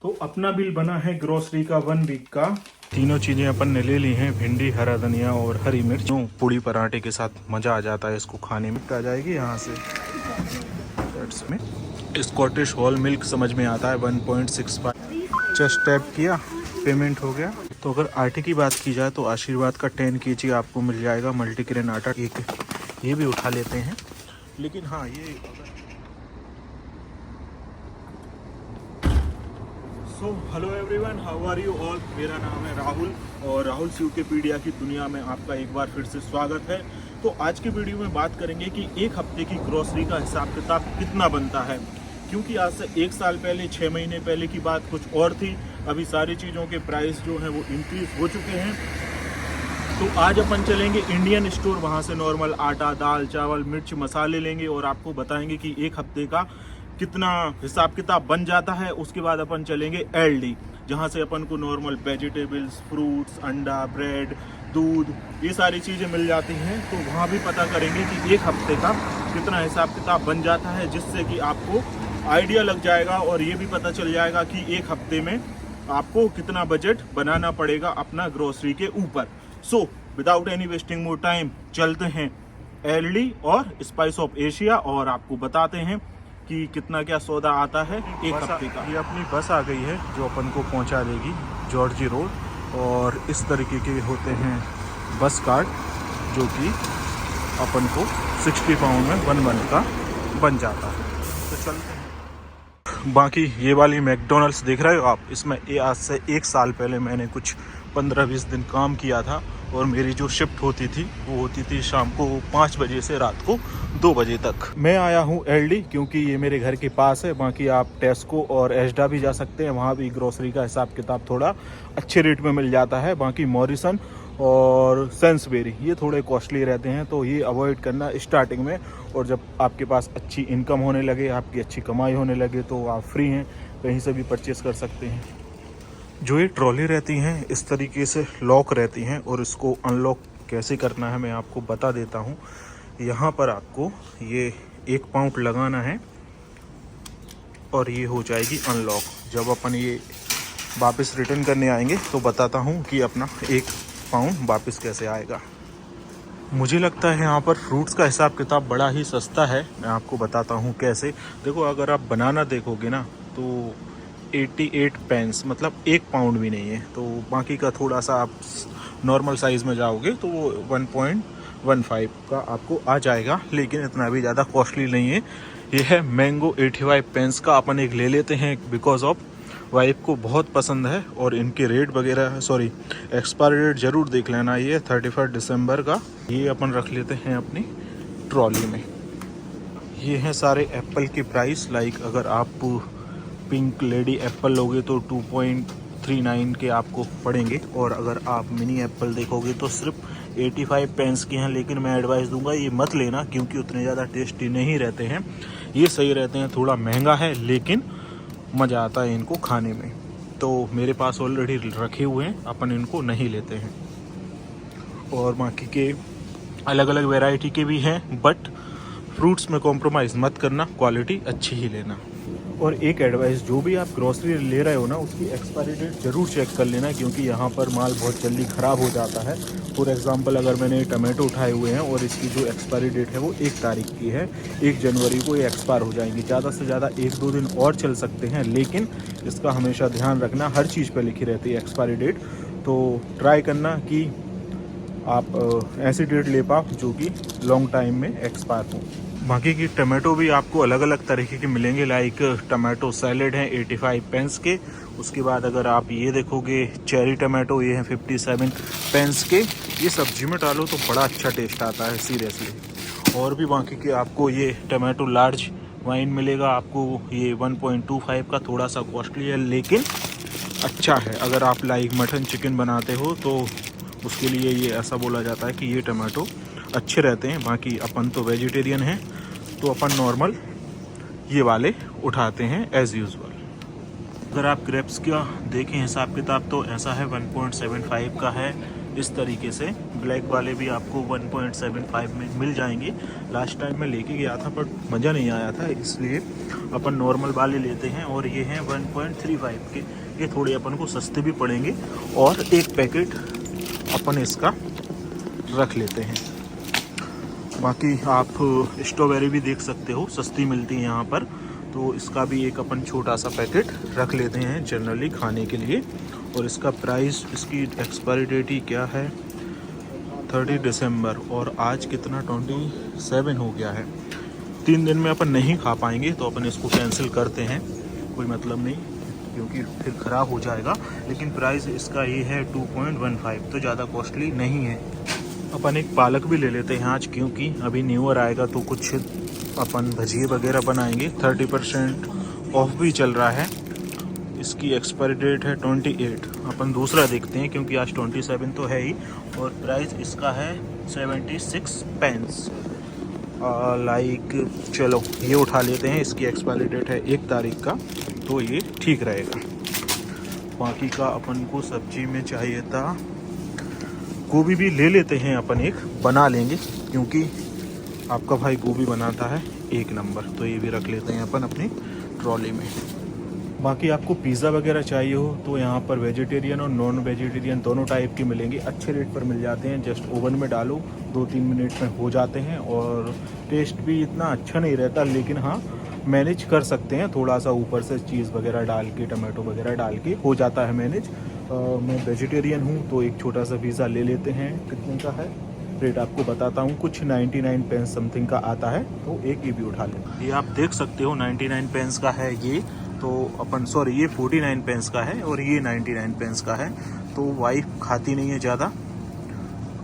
तो अपना बिल बना है ग्रोसरी का 1 वीक का। तीनों चीजें अपन ने ले ली हैं, भिंडी, हरा धनिया और हरी मिर्च। पूड़ी पराठे के साथ मजा आ जाता है इसको खाने में। आ जाएगी यहाँ से में स्कॉटिश होल मिल्क समझ में आता है 1.65। जस्ट टैप किया, पेमेंट हो गया। तो अगर आटे की बात की जाए तो आशीर्वाद का 10 kg आपको मिल जाएगा मल्टीग्रेन आटा। एक ये भी उठा लेते हैं, लेकिन हाँ ये so hello everyone, how are you all. मेरा नाम है राहुल और राहुल यूकेपीडिया की दुनिया में आपका एक बार फिर से स्वागत है। तो आज की वीडियो में बात करेंगे कि एक हफ्ते की ग्रोसरी का हिसाब किताब कितना बनता है, क्योंकि आज से 1 साल पहले 6 महीने पहले की बात कुछ और थी। अभी सारी चीज़ों के प्राइस जो हैं वो इंक्रीज हो चुके हैं। तो आज अपन चलेंगे इंडियन स्टोर, वहाँ से नॉर्मल आटा, दाल, चावल, मिर्च, मसाले लेंगे और आपको बताएंगे कि एक हफ्ते का कितना हिसाब किताब बन जाता है। उसके बाद अपन चलेंगे एलडी, जहाँ से अपन को नॉर्मल वेजिटेबल्स, फ्रूट्स, अंडा, ब्रेड, दूध, ये सारी चीज़ें मिल जाती हैं। तो वहाँ भी पता करेंगे कि एक हफ्ते का कितना हिसाब किताब बन जाता है, जिससे कि आपको आइडिया लग जाएगा और ये भी पता चल जाएगा कि एक हफ्ते में आपको कितना बजट बनाना पड़ेगा अपना ग्रोसरी के ऊपर। So without any wasting more time चलते हैं एलडी और स्पाइस ऑफ एशिया और आपको बताते हैं कि कितना क्या सौदा आता है एक हफ्ते का। ये अपनी बस आ गई है जो अपन को पहुंचा देगी जॉर्जी रोड। और इस तरीके के होते हैं बस कार्ड, जो कि अपन को 60 पाउंड में 1 मंथ का बन जाता है। तो चलते हैं। बाकी ये वाली मैकडोनल्ड्स देख रहे हो आप, इसमें आज से 1 साल पहले मैंने कुछ 15-20 दिन काम किया था और मेरी जो शिफ्ट होती थी वो होती थी शाम को 5 बजे से रात को 2 बजे तक। मैं आया हूँ एलडी क्योंकि ये मेरे घर के पास है। बाकी आप टेस्को और एस्डा भी जा सकते हैं, वहाँ भी ग्रोसरी का हिसाब किताब थोड़ा अच्छे रेट में मिल जाता है। बाकी मॉरिसन और सेंसबेरी ये थोड़े कॉस्टली रहते हैं, तो ये अवॉइड करना स्टार्टिंग में। और जब आपके पास अच्छी इनकम होने लगे, आपकी अच्छी कमाई होने लगे, तो आप फ्री हैं, कहीं से भी परचेस कर सकते हैं। जो ये ट्रॉली रहती हैं इस तरीके से लॉक रहती हैं और इसको अनलॉक कैसे करना है मैं आपको बता देता हूँ। यहाँ पर आपको ये 1 पाउंड लगाना है और ये हो जाएगी अनलॉक। जब अपन ये वापस रिटर्न करने आएंगे तो बताता हूँ कि अपना 1 पाउंड वापस कैसे आएगा। मुझे लगता है यहाँ पर फ्रूट्स का हिसाब किताब बड़ा ही सस्ता है। मैं आपको बताता हूँ कैसे। देखो, अगर आप बनाना देखोगे ना तो 88 पेंस, मतलब 1 पाउंड भी नहीं है। तो बाकी का थोड़ा सा आप नॉर्मल साइज़ में जाओगे तो वो 1.15 का आपको आ जाएगा, लेकिन इतना भी ज़्यादा कॉस्टली नहीं है। ये है मैंगो 85 पेंस का। अपन एक ले लेते हैं बिकॉज ऑफ वाइफ को बहुत पसंद है और इनके रेट वगैरह, सॉरी एक्सपायरी डेट ज़रूर देख लेना। ये 31 दिसंबर का। ये अपन रख लेते हैं अपनी ट्रॉली में। ये हैं सारे एप्पल के प्राइस। लाइक अगर आप पिंक लेडी एप्पल लोगे तो 2.39 के आपको पड़ेंगे, और अगर आप मिनी एप्पल देखोगे तो सिर्फ 85 पेंस के हैं। लेकिन मैं एडवाइस दूंगा ये मत लेना, क्योंकि उतने ज़्यादा टेस्टी नहीं रहते हैं। ये सही रहते हैं, थोड़ा महंगा है लेकिन मज़ा आता है इनको खाने में। तो मेरे पास ऑलरेडी रखे हुए हैं, अपन इनको नहीं लेते हैं। और बाकी के अलग अलग वैरायटी के भी हैं, बट फ्रूट्स में कॉम्प्रोमाइज़ मत करना, क्वालिटी अच्छी ही लेना। और एक एडवाइस, जो भी आप ग्रोसरी ले रहे हो ना, उसकी एक्सपायरी डेट ज़रूर चेक कर लेना, क्योंकि यहाँ पर माल बहुत जल्दी ख़राब हो जाता है। फॉर एग्जांपल, अगर मैंने टमाटो उठाए हुए हैं और इसकी जो एक्सपायरी डेट है वो 1 तारीख की है, 1 जनवरी को ये एक्सपायर हो जाएंगी। ज़्यादा से ज़्यादा 1-2 दिन और चल सकते हैं, लेकिन इसका हमेशा ध्यान रखना। हर चीज़ पर लिखी रहती है एक्सपायरी डेट, तो ट्राई करना कि आप ऐसी डेट ले पाओ जो कि लॉन्ग टाइम में एक्सपायर हो। बाकी की टमाटो भी आपको अलग अलग तरीके के मिलेंगे। लाइक टमाटो सैलेड हैं 85 पेंस के। उसके बाद अगर आप ये देखोगे चेरी टमाटो, ये हैं 57 पेंस के। ये सब्जी में डालो तो बड़ा अच्छा टेस्ट आता है सीरियसली। और भी बाकी के आपको ये टमाटो लार्ज वाइन मिलेगा आपको, ये 1.25 का, थोड़ा सा कॉस्टली है लेकिन अच्छा है। अगर आप लाइक मटन चिकन बनाते हो तो उसके लिए ये ऐसा बोला जाता है कि ये टमाटो अच्छे रहते हैं। बाकी अपन तो वेजिटेरियन हैं, तो अपन नॉर्मल ये वाले उठाते हैं एज़ यूजुअल। अगर आप ग्रेप्स का देखें हिसाब किताब तो ऐसा है 1.75 का है इस तरीके से। ब्लैक वाले भी आपको 1.75 में मिल जाएंगे। लास्ट टाइम मैं लेके गया था पर मज़ा नहीं आया था, इसलिए अपन नॉर्मल वाले लेते हैं। और ये हैं 1.35 के, ये थोड़े अपन को सस्ते भी पड़ेंगे। और एक पैकेट अपन इसका रख लेते हैं। बाकी आप स्ट्रॉबेरी भी देख सकते हो, सस्ती मिलती है यहाँ पर, तो इसका भी एक अपन छोटा सा पैकेट रख लेते हैं जनरली खाने के लिए। और इसका प्राइस, इसकी एक्सपायरी डेट ही क्या है, 30 दिसंबर, और आज कितना 27 हो गया है। 3 दिन में अपन नहीं खा पाएंगे तो अपन इसको कैंसिल करते हैं, कोई मतलब नहीं, क्योंकि फिर ख़राब हो जाएगा। लेकिन प्राइस इसका ये है 2.15, तो ज़्यादा कॉस्टली नहीं है। अपन एक पालक भी ले लेते हैं आज, क्योंकि अभी न्यू ईयर आएगा तो कुछ अपन भजिए वगैरह बनाएंगे। 30% ऑफ भी चल रहा है। इसकी एक्सपायरी डेट है 28। अपन दूसरा देखते हैं क्योंकि आज 27 तो है ही। और प्राइस इसका है 76 पेंस। चलो ये उठा लेते हैं। इसकी एक्सपायरी डेट है 1 तारीख का, तो ये ठीक रहेगा। बाकी का अपन को सब्जी में चाहिए था, गोभी भी ले लेते हैं अपन, एक बना लेंगे क्योंकि आपका भाई गोभी बनाता है 1 नंबर। तो ये भी रख लेते हैं अपन अपनी ट्रॉली में। बाकी आपको पिज़्ज़ा वगैरह चाहिए हो तो यहाँ पर वेजिटेरियन और नॉन वेजिटेरियन दोनों टाइप के मिलेंगे, अच्छे रेट पर मिल जाते हैं। जस्ट ओवन में डालो, 2-3 मिनट में हो जाते हैं। और टेस्ट भी इतना अच्छा नहीं रहता, लेकिन हाँ मैनेज कर सकते हैं। थोड़ा सा ऊपर से चीज़ वगैरह डाल के, टमाटो वगैरह डाल के हो जाता है मैनेज। मैं वेजिटेरियन हूँ तो एक छोटा सा पिज़्ज़ा ले लेते हैं। कितने का है रेट आपको बताता हूँ, कुछ 99 पेंस समथिंग का आता है, तो एक ये भी उठा लें। ये आप देख सकते हो 99 पेंस का है ये, तो अपन ये 49 पेंस का है और ये 99 पेंस का है। तो वाइफ खाती नहीं है ज़्यादा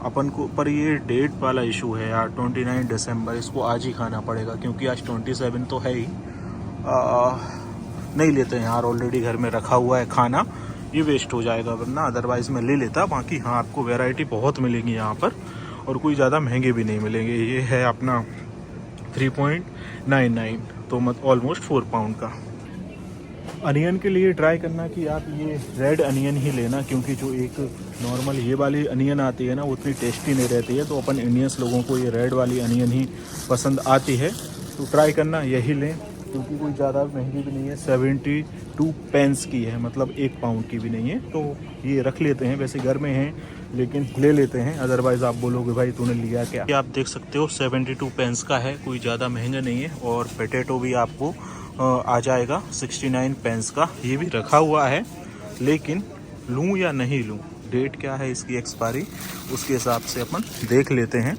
अपन को, पर ये डेट वाला इशू है यार, 29 दिसंबर, इसको आज ही खाना पड़ेगा क्योंकि आज 27 तो है ही। नहीं लेते हैं यार, ऑलरेडी घर में रखा हुआ है खाना, ये वेस्ट हो जाएगा, वरना अदरवाइज़ मैं ले लेता। बाकी हाँ आपको वैरायटी बहुत मिलेंगी यहाँ पर और कोई ज़्यादा महंगे भी नहीं मिलेंगे। ये है अपना 3.99, तो ऑलमोस्ट 4 पाउंड का। अनियन के लिए ट्राई करना कि आप ये रेड अनियन ही लेना, क्योंकि जो एक नॉर्मल ये वाली अनियन आती है ना, वो उतनी टेस्टी नहीं रहती है। तो अपन इंडियंस लोगों को ये रेड वाली अनियन ही पसंद आती है, तो ट्राई करना यही लें, क्योंकि कोई ज़्यादा महंगी भी नहीं है। 72 पेंस की है, मतलब 1 पाउंड की भी नहीं है। तो ये रख लेते हैं, वैसे घर में हैं लेकिन ले लेते हैं, अदरवाइज़ आप बोलोगे भाई तूने लिया क्या। ये आप देख सकते हो 72 पेंस का है, कोई ज़्यादा महंगा नहीं है। और पोटैटो भी आपको आ जाएगा 69 पेंस का। ये भी रखा हुआ है, लेकिन लूँ या नहीं लूँ, डेट क्या है इसकी एक्सपायरी, उसके हिसाब से अपन देख लेते हैं।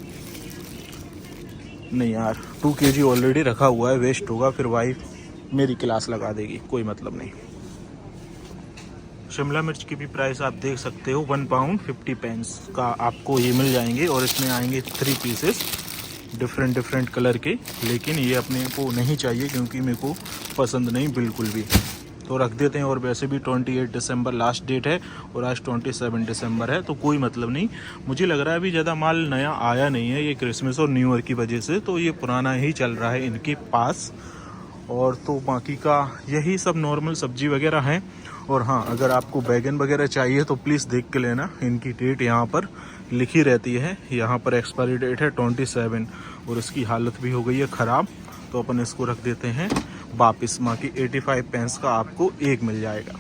नहीं यार, 2 kg ऑलरेडी रखा हुआ है, वेस्ट होगा, फिर वाइफ मेरी क्लास लगा देगी, कोई मतलब नहीं। शिमला मिर्च की भी प्राइस आप देख सकते हो, 1 पाउंड 50 पेंस का आपको ये मिल जाएंगे। और इसमें आएंगे 3 पीसेस डिफरेंट कलर के, लेकिन ये अपने को नहीं चाहिए क्योंकि मेरे को पसंद नहीं बिल्कुल भी, तो रख देते हैं। और वैसे भी 28 दिसंबर लास्ट डेट है और आज 27 दिसंबर है, तो कोई मतलब नहीं। मुझे लग रहा है अभी ज़्यादा माल नया आया नहीं है, ये क्रिसमस और न्यू ईयर की वजह से, तो ये पुराना ही चल रहा है इनके पास। और तो बाकी का यही सब नॉर्मल सब्जी वगैरह हैं। और हाँ, अगर आपको बैगन वगैरह चाहिए तो प्लीज़ देख के लेना, इनकी डेट यहाँ पर लिखी रहती है। यहाँ पर एक्सपायरी डेट है 27 और इसकी हालत भी हो गई है ख़राब, तो अपन इसको रख देते हैं वापस। बाकी 85 पेंस का आपको एक मिल जाएगा।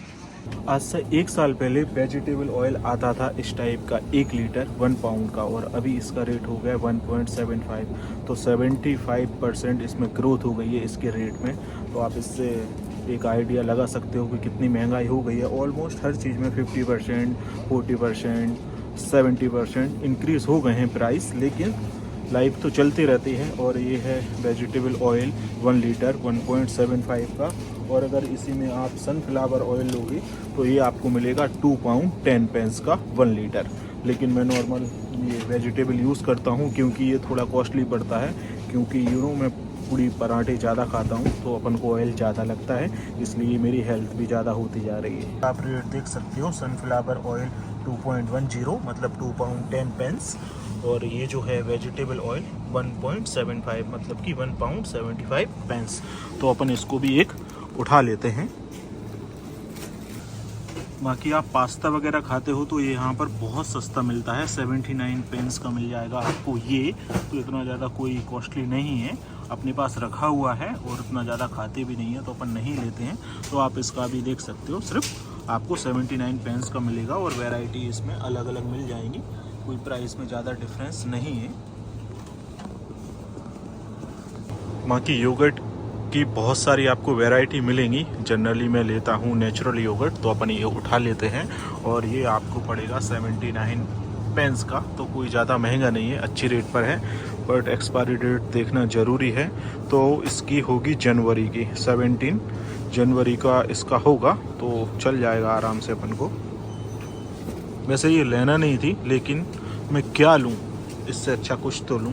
आज से 1 साल पहले वेजिटेबल ऑयल आता था इस टाइप का 1 लीटर 1 पाउंड का, और अभी इसका रेट हो गया 1.75, तो 75% इसमें ग्रोथ हो गई है इसके रेट में। तो आप इससे एक आइडिया लगा सकते हो कि कितनी महंगाई हो गई है। ऑलमोस्ट हर चीज़ में 50%, 40%, 70% इंक्रीज़ हो गए हैं प्राइस, लेकिन लाइफ तो चलती रहती है। और ये है वेजिटेबल ऑयल 1 लीटर 1.75 का। और अगर इसी में आप सनफ्लावर ऑयल लोगे तो ये आपको मिलेगा 2 पाउंड 10 पेंस का 1 लीटर। लेकिन मैं नॉर्मल ये वेजिटेबल यूज़ करता हूँ क्योंकि ये थोड़ा कॉस्टली पड़ता है, क्योंकि मैं पूड़ी पराठे ज़्यादा खाता हूँ तो अपन को ऑयल ज़्यादा लगता है, इसलिए मेरी हेल्थ भी ज़्यादा होती जा रही है। आप रेट देख सकते हो, सनफ्लावर ऑयल 2.10 मतलब 2 पाउंड 10 पेंस, और ये जो है वेजिटेबल ऑयल 1.75 मतलब कि 1 पाउंड 75 पेंस। तो अपन इसको भी एक उठा लेते हैं। बाकी आप पास्ता वगैरह खाते हो तो ये यहाँ पर बहुत सस्ता मिलता है, 79 पेंस का मिल जाएगा आपको ये। तो इतना ज़्यादा कोई कॉस्टली नहीं है, अपने पास रखा हुआ है और उतना ज़्यादा खाते भी नहीं है तो अपन नहीं लेते हैं। तो आप इसका भी देख सकते हो, सिर्फ आपको 79 पेंस का मिलेगा और वैरायटी इसमें अलग अलग मिल जाएंगी, कोई प्राइस में ज़्यादा डिफरेंस नहीं है। बाकी योगर्ट की बहुत सारी आपको वैरायटी मिलेंगी। जनरली मैं लेता हूँ नेचुरल योगर्ट, तो अपन ये उठा लेते हैं और ये आपको पड़ेगा 79 पेंस का। तो कोई ज़्यादा महंगा नहीं है, अच्छी रेट पर है, बट एक्सपायरी डेट देखना ज़रूरी है। तो इसकी होगी जनवरी की, 17 जनवरी का इसका होगा, तो चल जाएगा आराम से अपन को। वैसे ये लेना नहीं थी, लेकिन मैं क्या लूँ, इससे अच्छा कुछ तो लूँ।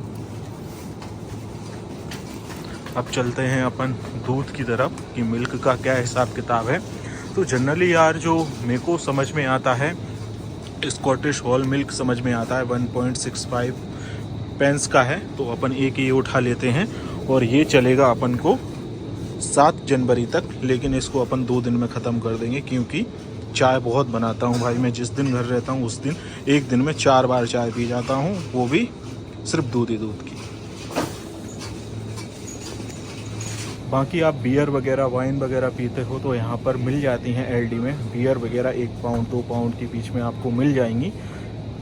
अब चलते हैं अपन दूध की तरफ कि मिल्क का क्या हिसाब किताब है। तो जनरली यार जो मेरे को समझ में आता है, स्कॉटिश होल मिल्क समझ में आता है, 1.65 पेंस का है। तो अपन एक ये उठा लेते हैं और ये चलेगा अपन को 7 जनवरी तक, लेकिन इसको अपन 2 दिन में ख़त्म कर देंगे, क्योंकि चाय बहुत बनाता हूँ भाई मैं। जिस दिन घर रहता हूँ उस दिन एक दिन में 4 बार चाय पी जाता हूँ, वो भी सिर्फ दूध ही दूध की। बाकी आप बियर वगैरह वाइन वगैरह पीते हो तो यहाँ पर मिल जाती हैं एलडी में। बियर वगैरह 1 पाउंड 2 पाउंड के बीच में आपको मिल जाएंगी।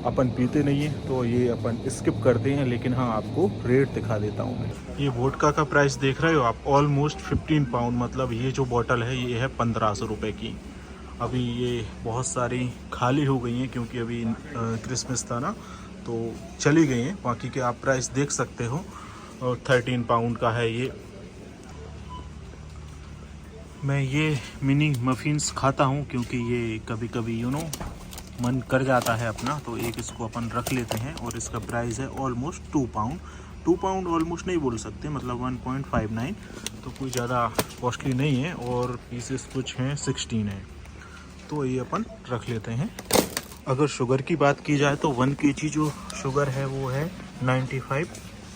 अपन पीते नहीं हैं तो ये अपन स्किप करते हैं, लेकिन हाँ आपको रेट दिखा देता हूँ मैं। ये वोडका का प्राइस देख रहे हो आप, ऑलमोस्ट 15 पाउंड, मतलब ये जो बॉटल है ये है 1500 रुपये की। अभी ये बहुत सारी खाली हो गई हैं क्योंकि अभी क्रिसमस था ना, तो चली गई हैं। बाकी के आप प्राइस देख सकते हो, और 13 पाउंड का है ये। मैं ये मिनी मफ़िन्स खाता हूँ क्योंकि ये कभी कभी मन कर जाता है अपना, तो एक इसको अपन रख लेते हैं। और इसका प्राइस है ऑलमोस्ट 2 पाउंड। 2 पाउंड ऑलमोस्ट नहीं बोल सकते, मतलब 1.59, तो कोई ज़्यादा कॉस्टली नहीं है। और पीसेस कुछ हैं 16 है, तो ये अपन रख लेते हैं। अगर शुगर की बात की जाए तो 1 kg जो शुगर है वो है 95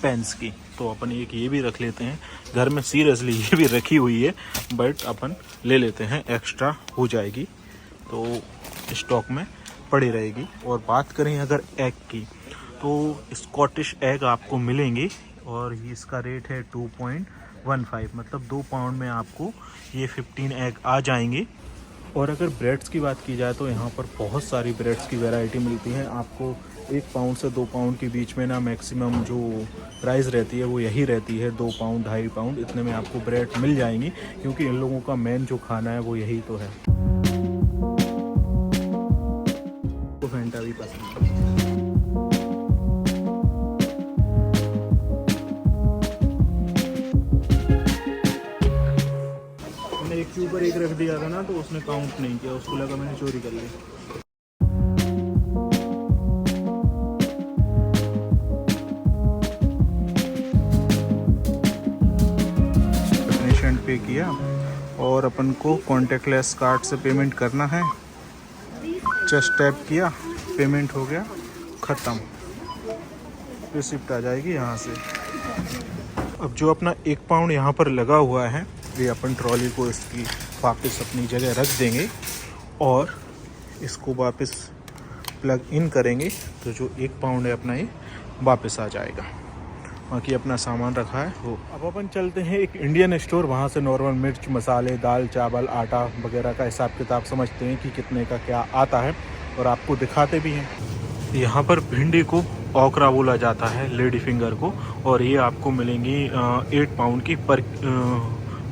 पेंस की, तो अपन एक ये भी रख लेते हैं। घर में सीरियसली ये भी रखी हुई है, बट अपन ले लेते हैं, एक्स्ट्रा हो जाएगी तो स्टॉक में पड़ी रहेगी। और बात करें अगर एग की, तो स्कॉटिश एग आपको मिलेंगे और इसका रेट है 2.15, मतलब 2 पाउंड में आपको ये 15 एग आ जाएंगे। और अगर ब्रेड्स की बात की जाए तो यहाँ पर बहुत सारी ब्रेड्स की वैरायटी मिलती है आपको। 1 पाउंड से 2 पाउंड के बीच में ना मैक्सिमम जो प्राइस रहती है वो यही रहती है, 2 पाउंड 2.5 पाउंड, इतने में आपको ब्रेड मिल जाएंगी, क्योंकि इन लोगों का मेन जो खाना है वो यही तो है। तो फैंटा भी पसंद है। मैंने एक के ऊपर एक रख दिया था ना, तो उसने काउंट नहीं किया, उसको लगा मैंने चोरी कर ली। पे किया और अपन को कॉन्टेक्टलेस कार्ड से पेमेंट करना है। जस्ट टैप किया, पेमेंट हो गया, ख़त्म, रिसिप्ट आ जाएगी यहाँ से। अब जो अपना 1 पाउंड यहाँ पर लगा हुआ है, ये अपन ट्रॉली को इसकी वापस अपनी जगह रख देंगे और इसको वापस प्लग इन करेंगे, तो जो 1 पाउंड है अपना ये वापस आ जाएगा। बाकी अपना सामान रखा है वो। अब अपन चलते हैं एक इंडियन स्टोर, वहाँ से नॉर्मल मिर्च मसाले दाल चावल आटा वगैरह का हिसाब किताब समझते हैं कि कितने का क्या आता है, और आपको दिखाते भी हैं। यहाँ पर भिंडी को ओकरा बोला जाता है, लेडी फिंगर को, और ये आपको मिलेंगी 8 पाउंड की पर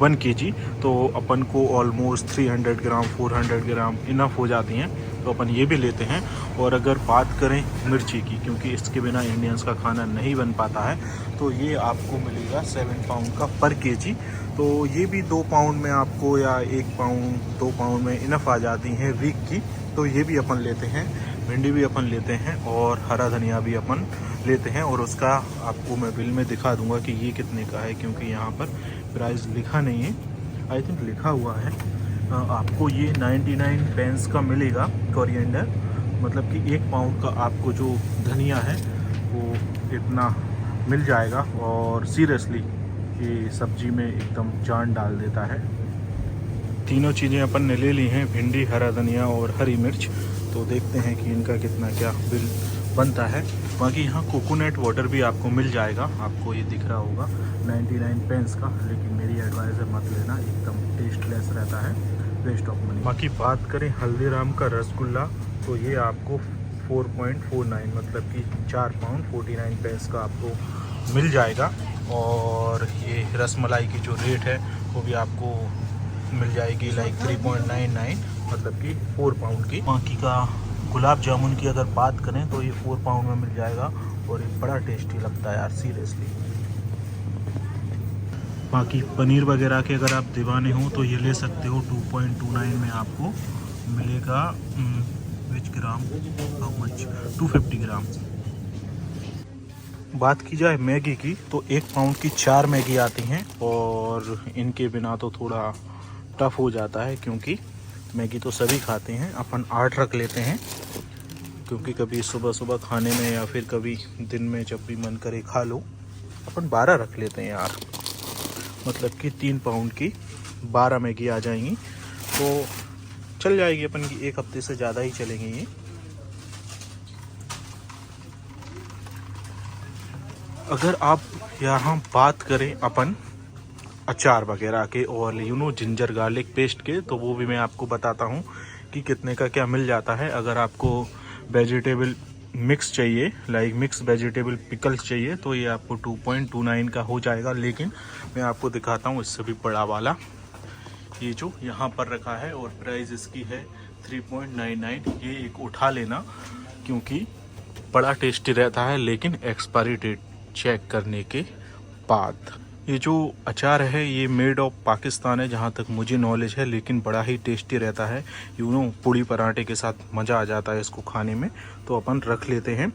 1 kg। तो अपन को ऑलमोस्ट 300 ग्राम 400 ग्राम इनफ हो जाती हैं, तो अपन ये भी लेते हैं। और अगर बात करें मिर्ची की, क्योंकि इसके बिना इंडियंस का खाना नहीं बन पाता है, तो ये आपको मिलेगा 7 पाउंड का पर kg। तो ये भी 2 पाउंड में आपको, या 1 पाउंड 2 पाउंड में इनफ आ जाती हैं वीक की, तो ये भी अपन लेते हैं। भिंडी भी अपन लेते हैं और हरा धनिया भी अपन लेते हैं, और उसका आपको मैं बिल में दिखा दूंगा कि ये कितने का है, क्योंकि यहाँ पर प्राइस लिखा नहीं है, आई थिंक लिखा हुआ है। आपको ये 99 पेंस का मिलेगा कोरिएंडर, मतलब कि 1 पाउंड का आपको जो धनिया है वो इतना मिल जाएगा। और सीरियसली ये सब्जी में एकदम जान डाल देता है। तीनों चीज़ें अपन ने ले ली हैं, भिंडी, हरा धनिया और हरी मिर्च। तो देखते हैं कि इनका कितना क्या बिल बनता है। बाकी यहाँ कोकोनट वाटर भी आपको मिल जाएगा, आपको ये दिख रहा होगा 99 पेंस का, लेकिन मेरी एडवाइस है मत लेना, एकदम टेस्टलेस रहता है, वेस्ट ऑफ मनी। बाकी बात करें हल्दीराम का रसगुल्ला, तो ये आपको 4.49 मतलब कि 4 पाउंड 49 पेंस का आपको मिल जाएगा। और ये रसमलाई की जो रेट है वो भी आपको मिल जाएगी लाइक 3.99 मतलब कि 4 पाउंड की। बाकी का गुलाब जामुन की अगर बात करें तो ये 4 पाउंड में मिल जाएगा और ये बड़ा टेस्टी लगता है यार, सीरियसली। बाकी पनीर वगैरह के अगर आप दीवाने हो तो ये ले सकते हो, 2.29 में आपको मिलेगा। विच ग्राम हाउ मच, 250 ग्राम। बात की जाए मैगी की तो 1 पाउंड की 4 मैगी आती हैं और इनके बिना तो थोड़ा टफ हो जाता है, क्योंकि मैगी तो सभी खाते हैं। अपन 8 रख लेते हैं, क्योंकि कभी सुबह सुबह खाने में या फिर कभी दिन में जब भी मन करे खा लो। अपन 12 रख लेते हैं यार, मतलब कि 3 पाउंड की 12 मैगी आ जाएंगी, तो चल जाएगी अपन की, 1 हफ्ते से ज़्यादा ही चलेंगे ये। अगर आप यहाँ बात करें अपन अचार वगैरह के और जिंजर गार्लिक पेस्ट के, तो वो भी मैं आपको बताता हूँ कि कितने का क्या मिल जाता है। अगर आपको वेजिटेबल मिक्स चाहिए, लाइक मिक्स वेजिटेबल पिकल्स चाहिए, तो ये आपको 2.29 का हो जाएगा। लेकिन मैं आपको दिखाता हूँ इससे भी बड़ा वाला, ये जो यहाँ पर रखा है, और प्राइस इसकी है 3.99। ये एक उठा लेना, क्योंकि बड़ा टेस्टी रहता है, लेकिन एक्सपायरी डेट चेक करने के बाद। ये जो अचार है ये मेड ऑफ पाकिस्तान है जहाँ तक मुझे नॉलेज है, लेकिन बड़ा ही टेस्टी रहता है। पूड़ी पराठे के साथ मज़ा आ जाता है इसको खाने में, तो अपन रख लेते हैं।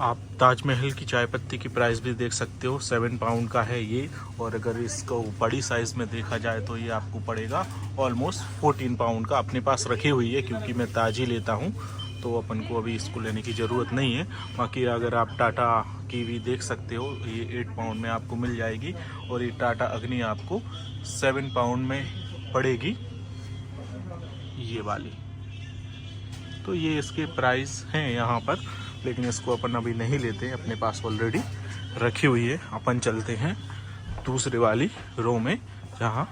आप ताजमहल की चाय पत्ती की प्राइस भी देख सकते हो, 7 पाउंड का है ये। और अगर इसको बड़ी साइज़ में देखा जाए तो ये आपको पड़ेगा ऑलमोस्ट 14 पाउंड का। अपने पास रखी हुई है क्योंकि मैं ताज़ी लेता हूँ, तो अपन को अभी इसको लेने की ज़रूरत नहीं है। बाकी अगर आप टाटा कीवी देख सकते हो, ये 8 पाउंड में आपको मिल जाएगी, और ये टाटा अग्नि आपको 7 पाउंड में पड़ेगी, ये वाली। तो ये इसके प्राइस हैं यहाँ पर, लेकिन इसको अपन अभी नहीं लेते, अपने पास ऑलरेडी रखी हुई है। अपन चलते हैं दूसरे वाली रो में जहाँ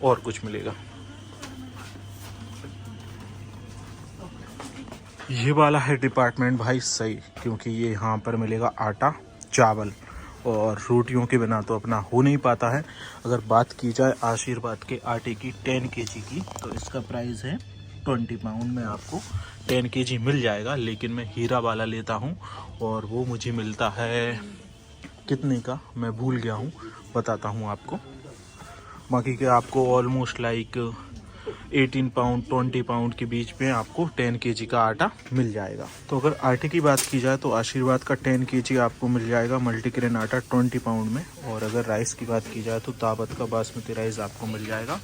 और कुछ मिलेगा। ये वाला है डिपार्टमेंट भाई सही, क्योंकि ये यहाँ पर मिलेगा आटा, चावल और रोटियों के बिना तो अपना हो नहीं पाता है। अगर बात की जाए आशीर्वाद के आटे की 10 kg की, तो इसका प्राइस है 20 पाउंड में आपको 10 kg मिल जाएगा। लेकिन मैं हीरा वाला लेता हूँ और वो मुझे मिलता है कितने का मैं भूल गया हूँ, बताता हूँ आपको। बाकी के आपको ऑलमोस्ट लाइक 18 पाउंड 20 पाउंड के बीच में आपको 10 kg का आटा मिल जाएगा। तो अगर आटे की बात की जाए तो आशीर्वाद का 10 kg आपको मिल जाएगा मल्टीग्रेन आटा 20 पाउंड में। और अगर राइस की बात की जाए तो दावत का बासमती राइस आपको मिल जाएगा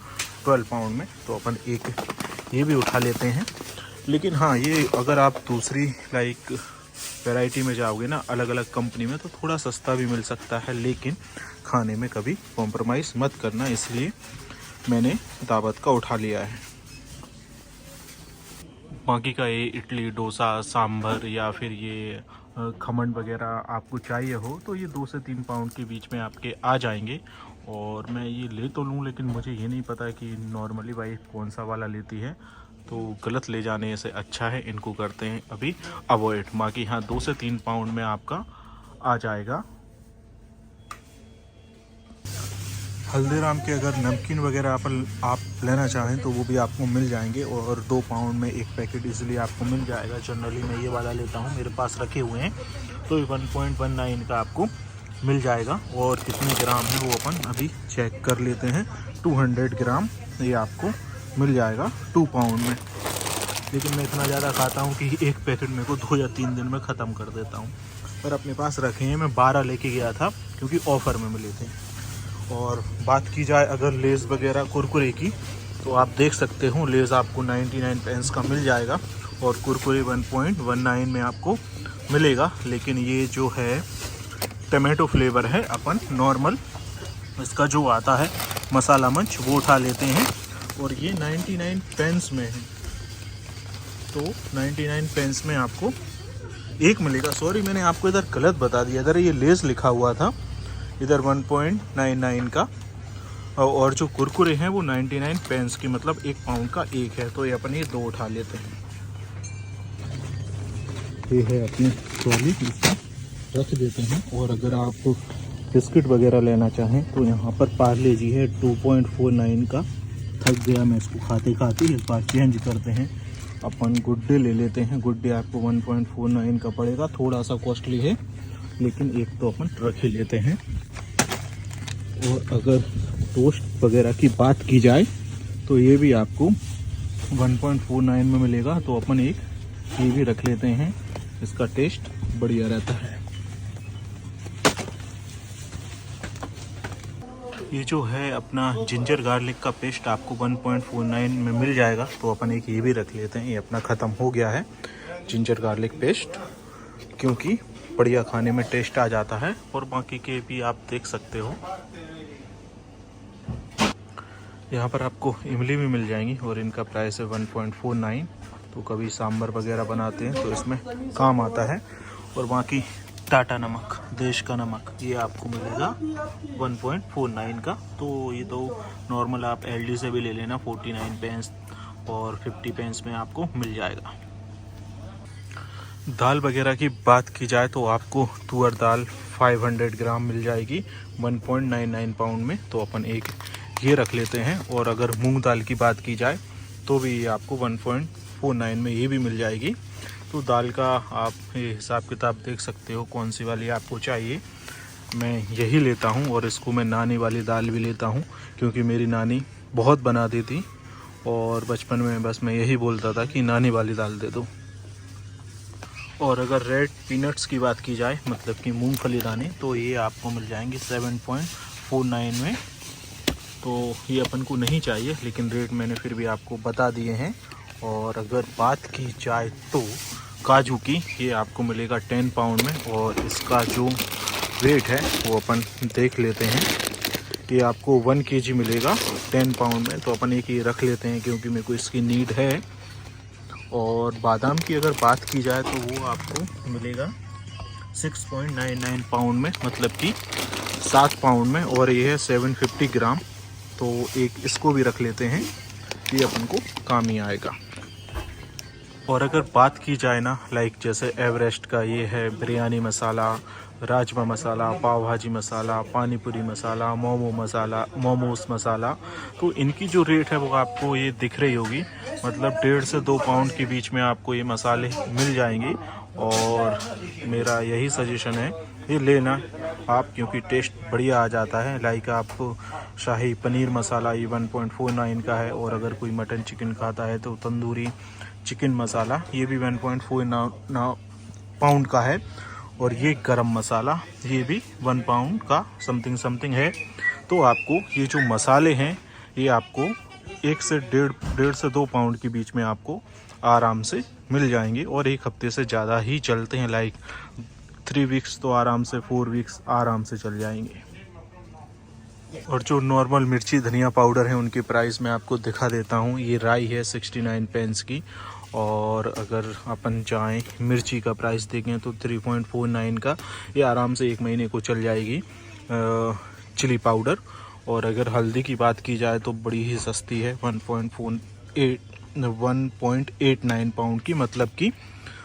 12 पाउंड में। तो अपन एक ये भी उठा लेते हैं। लेकिन हाँ, ये अगर आप दूसरी लाइक वैरायटी में जाओगे ना, अलग अलग कंपनी में, तो थोड़ा सस्ता भी मिल सकता है, लेकिन खाने में कभी कॉम्प्रोमाइज़ मत करना, इसलिए मैंने दावत का उठा लिया है। बाकी का ये इडली, डोसा, सांभर या फिर ये खमन वगैरह आपको चाहिए हो तो ये 2 से 3 पाउंड के बीच में आपके आ जाएंगे। और मैं ये ले तो लूँ, लेकिन मुझे ये नहीं पता कि नॉर्मली वाइफ कौन सा वाला लेती है, तो गलत ले जाने से अच्छा है इनको करते हैं अभी अवॉइड। बाकी हाँ, 2 से 3 पाउंड में आपका आ जाएगा। हल्दीराम के अगर नमकीन वगैरह आप लेना चाहें तो वो भी आपको मिल जाएंगे, और 2 पाउंड में एक पैकेट इजीली आपको मिल जाएगा। जनरली मैं ये वाला लेता हूँ, मेरे पास रखे हुए हैं, तो 1.19 का आपको मिल जाएगा। और कितने ग्राम है वो अपन अभी चेक कर लेते हैं। 200 ग्राम ये आपको मिल जाएगा 2 पाउंड में। लेकिन मैं इतना ज़्यादा खाता हूँ कि एक पैकेट मेरे को 2 या 3 दिन में ख़त्म कर देता हूँ, पर अपने पास रखे हैं। मैं 12 लेके गया था क्योंकि ऑफ़र में मिले थे। और बात की जाए अगर लेज़ वगैरह कुरकुरे की, तो आप देख सकते हो लेज़ आपको 99 पेंस का मिल जाएगा, और कुरकुरे 1.19 में आपको मिलेगा। लेकिन ये जो है टमाटो फ्लेवर है, अपन नॉर्मल इसका जो आता है मसाला मंच वो उठा लेते हैं। और ये 99 पेंस में है। तो 99 पेंस में आपको एक मिलेगा। सॉरी, मैंने आपको इधर गलत बता दिया, इधर ये लेस लिखा हुआ था, इधर 1.99 का। और जो कुरकुरे हैं वो 99 पेंस की, मतलब 1 पाउंड का एक है। तो ये अपन ये 2 उठा लेते हैं। ये है अपनी ट्रॉली, इसमें रख देते हैं। और अगर आप बिस्किट वगैरह लेना चाहें तो यहाँ पर पार्ले जी है 2.49 का। थक गया मैं इसको खाते खाते, इस बार चेंज करते हैं, अपन गुड डे ले लेते हैं। गुड डे आपको 1.49 का पड़ेगा, थोड़ा सा कॉस्टली है लेकिन एक तो अपन रख ही लेते हैं। और अगर टोस्ट वगैरह की बात की जाए तो ये भी आपको 1.49 में मिलेगा। तो अपन एक ये भी रख लेते हैं, इसका टेस्ट बढ़िया रहता है। ये जो है अपना जिंजर गार्लिक का पेस्ट आपको 1.49 में मिल जाएगा। तो अपन एक ये भी रख लेते हैं। ये अपना ख़त्म हो गया है जिंजर गार्लिक पेस्ट, क्योंकि बढ़िया खाने में टेस्ट आ जाता है। और बाकी के भी आप देख सकते हो, यहाँ पर आपको इमली भी मिल जाएंगी और इनका प्राइस है 1.49। तो कभी सांभर वगैरह बनाते हैं तो इसमें काम आता है। और बाकी टाटा नमक, देश का नमक, ये आपको मिलेगा 1.49 का। तो ये तो नॉर्मल आप एलडी से भी ले लेना, 49 पेंस और 50 पेंस में आपको मिल जाएगा। दाल वगैरह की बात की जाए तो आपको तुअर दाल 500 ग्राम मिल जाएगी 1.99 पाउंड में। तो अपन एक ये रख लेते हैं। और अगर मूंग दाल की बात की जाए तो भी ये आपको 1.49 में ये भी मिल जाएगी। तो दाल का आप हिसाब किताब देख सकते हो कौन सी वाली आपको चाहिए। मैं यही लेता हूँ और इसको मैं नानी वाली दाल भी लेता हूँ, क्योंकि मेरी नानी बहुत बनाती थी और बचपन में बस मैं यही बोलता था कि नानी वाली दाल दे दो। और अगर रेड पीनट्स की बात की जाए, मतलब कि मूंगफली दाने, तो ये आपको मिल जाएंगे 7.49 में। तो ये अपन को नहीं चाहिए, लेकिन रेट मैंने फिर भी आपको बता दिए हैं। और अगर बात की जाए तो काजू की, ये आपको मिलेगा 10 पाउंड में। और इसका जो वेट है वो अपन देख लेते हैं। ये आपको 1 kg मिलेगा 10 पाउंड में। तो अपन एक ये रख लेते हैं क्योंकि मेरे को इसकी नीड है। और बादाम की अगर बात की जाए तो वो आपको मिलेगा 6.99 पाउंड में, मतलब कि 7 पाउंड में। और ये है 750 ग्राम। तो एक इसको भी रख लेते हैं, ये अपन को काम ही आएगा। और अगर बात की जाए ना, लाइक जैसे एवरेस्ट का ये है बिरयानी मसाला, राजमा मसाला, पाव भाजी मसाला, पानी पूरी मसाला, मोमोस मसाला, तो इनकी जो रेट है वो आपको ये दिख रही होगी। मतलब 1.5 से 2 पाउंड के बीच में आपको ये मसाले मिल जाएंगे। और मेरा यही सजेशन है, ये लेना आप, क्योंकि टेस्ट बढ़िया आ जाता है। लाइक आपको शाही पनीर मसाला ये 1.49 का है। और अगर कोई मटन चिकन खाता है तो तंदूरी चिकन मसाला ये भी 1.49 पाउंड का है। और ये गरम मसाला ये भी 1 पाउंड का समथिंग है। तो आपको ये जो मसाले हैं ये आपको 1 से 1.5 से 2 पाउंड के बीच में आपको आराम से मिल जाएंगे। और 1 हफ्ते से ज़्यादा ही चलते हैं, लाइक 3 वीक्स तो आराम से, 4 वीक्स आराम से चल जाएंगे। और जो नॉर्मल मिर्ची धनिया पाउडर है उनकी प्राइस मैं आपको दिखा देता हूँ। ये राई है 69 पेंस की। और अगर अपन चाहें मिर्ची का प्राइस देखें तो 3.49 का, ये आराम से 1 महीने को चल जाएगी चिली पाउडर। और अगर हल्दी की बात की जाए तो बड़ी ही सस्ती है 1.89 पाउंड की, मतलब कि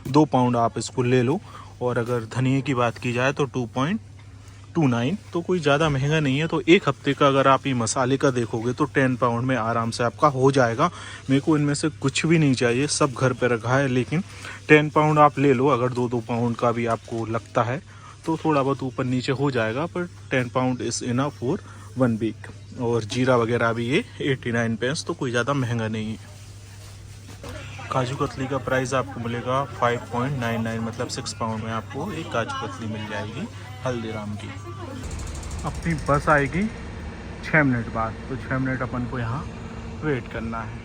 2 पाउंड आप इसको ले लो। और अगर धनिया की बात की जाए तो 2.29, तो कोई ज़्यादा महंगा नहीं है। तो 1 हफ्ते का अगर आप ये मसाले का देखोगे तो 10 पाउंड में आराम से आपका हो जाएगा। मेरे को इनमें से कुछ भी नहीं चाहिए, सब घर पे रखा है, लेकिन 10 पाउंड आप ले लो। अगर 2-2 पाउंड का भी आपको लगता है तो थोड़ा बहुत ऊपर नीचे हो जाएगा, पर 10 pound is enough for 1 week. और जीरा वगैरह भी ये 89 पेंस, तो कोई ज़्यादा महंगा नहीं है। काजू कतली का प्राइस आपको मिलेगा 5.99, मतलब 6 पाउंड में आपको एक काजू कतली मिल जाएगी हल्दीराम की। अपनी बस आएगी 6 मिनट बाद, तो 6 मिनट अपन को यहाँ वेट करना है।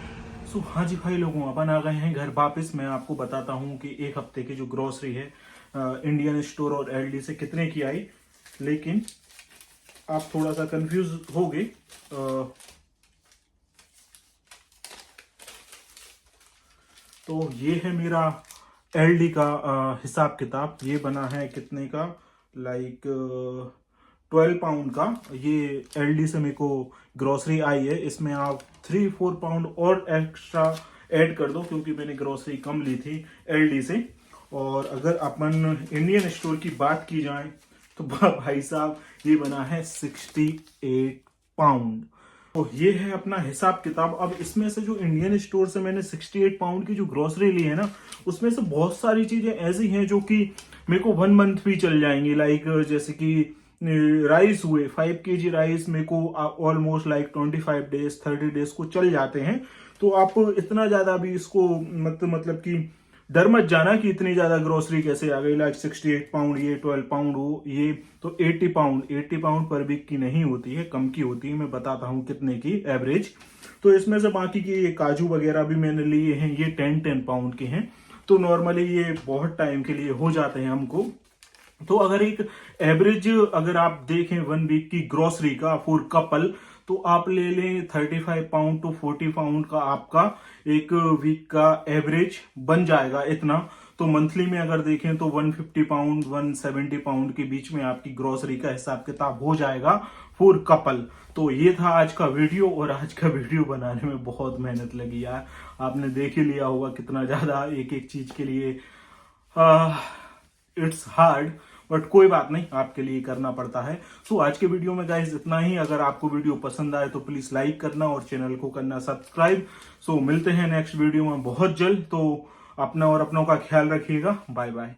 सो हाँ जी भाई लोगों, अपन आ गए हैं घर वापस। मैं आपको बताता हूँ कि 1 हफ्ते की जो ग्रोसरी है इंडियन स्टोर और एलडी से कितने की आई, लेकिन आप थोड़ा सा कंफ्यूज हो गए। तो ये है मेरा एलडी का हिसाब किताब। ये बना है कितने का, लाइक 12 पाउंड का। ये एलडी से मेरे को ग्रोसरी आई है। इसमें आप 3-4 पाउंड और एक्स्ट्रा ऐड कर दो, क्योंकि मैंने ग्रोसरी कम ली थी एलडी से। और अगर अपन इंडियन स्टोर की बात की जाए तो भाई साहब ये बना है 68 पाउंड। तो ये है अपना हिसाब किताब। अब इसमें से जो इंडियन स्टोर से मैंने 68 पाउंड की जो ग्रोसरी ली है ना, उसमें से बहुत सारी चीजें ऐसी हैं जो कि मेरे को 1 मंथ भी चल जाएंगी। लाइक जैसे कि राइस हुए 5 kg राइस मेरे को ऑलमोस्ट लाइक 25 डेज 30 डेज को चल जाते हैं। तो आप इतना ज्यादा भी इसको मतलब कि डर मत जाना कि इतनी ज्यादा ग्रोसरी कैसे आ गई। लाइक 68 पाउंड, ये 12 पाउंड हो, ये तो 80 पाउंड पर वीक की नहीं होती है, कम की होती है। मैं बताता हूँ कितने की एवरेज। तो इसमें से बाकी की ये काजू वगैरह भी मैंने लिए हैं, ये 10 पाउंड के हैं। तो नॉर्मली ये बहुत टाइम के लिए हो जाते हैं हमको। तो अगर एक एवरेज अगर आप देखें 1 वीक की ग्रोसरी का फॉर कपल, तो आप ले लें 35 पाउंड टू 40 पाउंड का आपका एक वीक का एवरेज बन जाएगा इतना। तो मंथली में अगर देखें तो 150 पाउंड 170 पाउंड के बीच में आपकी ग्रोसरी का हिसाब किताब हो जाएगा फॉर कपल। तो ये था आज का वीडियो। और आज का वीडियो बनाने में बहुत मेहनत लगी यार, आपने देख ही लिया होगा कितना ज्यादा एक एक चीज के लिए इट्स हार्ड, बट कोई बात नहीं, आपके लिए करना पड़ता है। सो आज के वीडियो में गाइस इतना ही। अगर आपको वीडियो पसंद आए तो प्लीज लाइक करना और चैनल को करना सब्सक्राइब। सो मिलते हैं नेक्स्ट वीडियो में बहुत जल्द। तो अपना और अपनों का ख्याल रखिएगा। Bye bye.